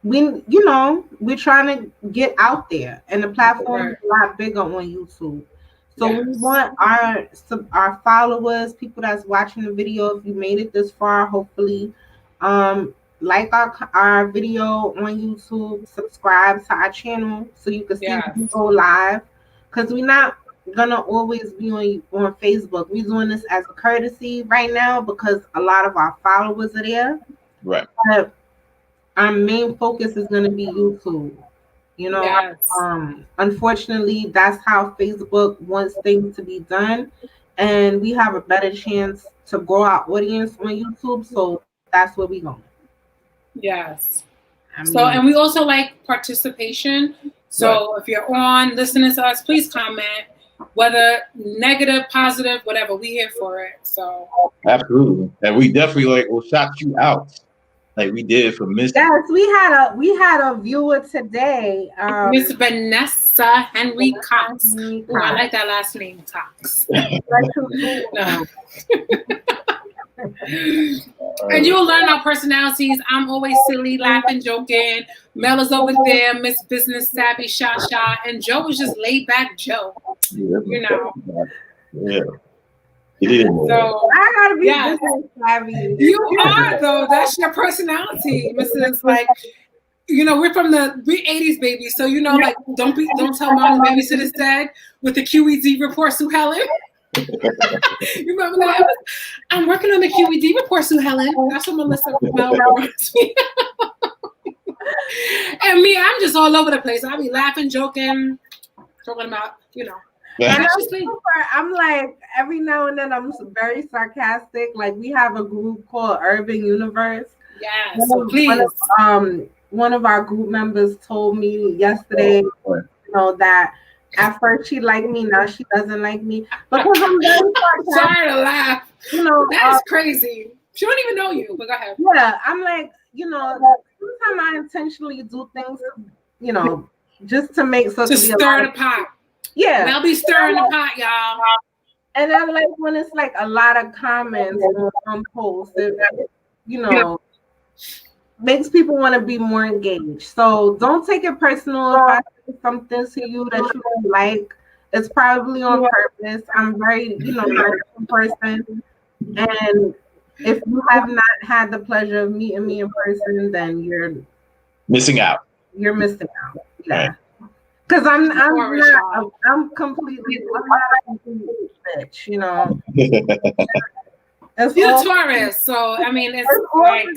we're trying to get out there, and the platform is a lot bigger on YouTube. So we want our followers, people that's watching the video, if you made it this far, hopefully, like our video on YouTube, subscribe to our channel so you can see when we go live. Because we're not gonna always be on Facebook. We're doing this as a courtesy right now because a lot of our followers are there.
Right.
But our main focus is going to be YouTube. Unfortunately, that's how Facebook wants things to be done, and we have a better chance to grow our audience on YouTube. So that's where we're going.
Yes. And we also like participation. So if you're on listening to us, please comment, whether negative, positive, whatever. We're here for it. So
absolutely, and we definitely will shout you out. Like we did for Miss.
Yes, we had a viewer today.
Miss Vanessa Henry Cox. Ooh, I like that last name, Cox. And you'll learn our personalities. I'm always silly, laughing, joking. Mel is over there, Miss Business Savvy, Sha, and Joe is just laid back Joe.
Yeah.
So I gotta be business savvy.
You are though. That's your personality, Mrs. Like, we're from the 80s baby, so like don't tell mom the babysitter's dead with the QED report, Sue Helen. You remember that? I'm working on the QED report, Sue Helen. That's what Melissa Mel reminds me. And me, I'm just all over the place. I'll be laughing, joking, talking about,
And I'm like, every now and then I'm very sarcastic. Like we have a group called Urban Universe.
Yes, so please.
One of our group members told me yesterday, that at first she liked me, now she doesn't like me because I'm very sarcastic.
Sorry to laugh. That's crazy. She don't even know you. But go ahead.
Yeah, I'm like, sometimes I intentionally do things, just to make
to stir the pot.
Yeah,
I'll be stirring the pot, y'all.
And I like when it's like a lot of comments on posts. It, makes people want to be more engaged. So don't take it personal if I say something to you that you don't like. It's probably on purpose. I'm very, nice person. And if you have not had the pleasure of meeting me in person, then you're
missing out.
You're missing out. Yeah. Right. Because I'm not a complete bitch,
You're a Taurus, so I mean it's like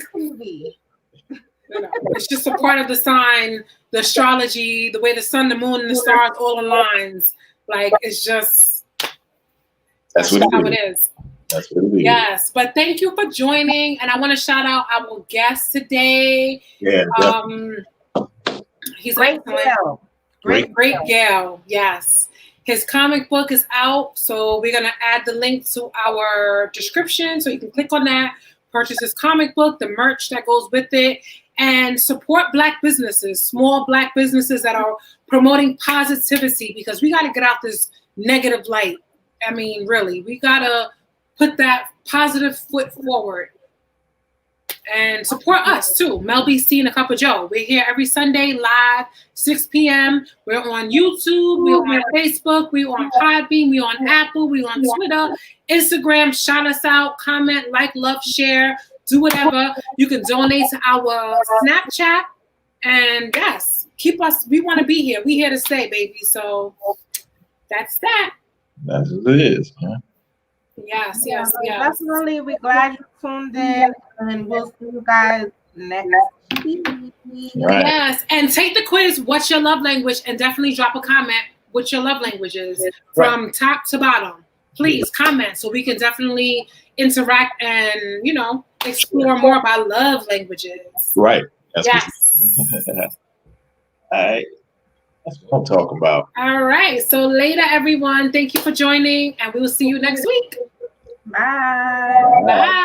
it's just a part of the sign, the astrology, the way the sun, the moon, and the stars all aligns. Like it's just
that's
how it is.
That's what it is.
Yes, but thank you for joining, and I want to shout out our guest today.
Yeah.
He's excellent. Great GALE. Yes. His comic book is out, so we're going to add the link to our description so you can click on that, purchase his comic book, the merch that goes with it, and support Black businesses, small Black businesses that are promoting positivity because we got to get out this negative light. I mean, really, we got to put that positive foot forward. And support us too. MelBee and a Cup of Joe. We're here every Sunday live, 6 p.m. We're on YouTube. We're on Facebook. We're on Podbean. We're on Apple. We're on Twitter, Instagram. Shout us out. Comment, like, love, share. Do whatever. You can donate to our Snapchat. And yes, keep us. We want to be here. We here to stay, baby. So that's that.
That's what it is, man.
Yes.
Definitely, we're glad you tuned in, and we'll see you guys next week.
Right.
Yes, and take the quiz, what's your love language, and definitely drop a comment what your love language is from top to bottom. Please comment so we can definitely interact and, explore more about love languages.
Right. That's
yes.
All right. That's what I'm talking about.
All right. So later, everyone. Thank you for joining, and we will see you next week.
Bye.
Bye.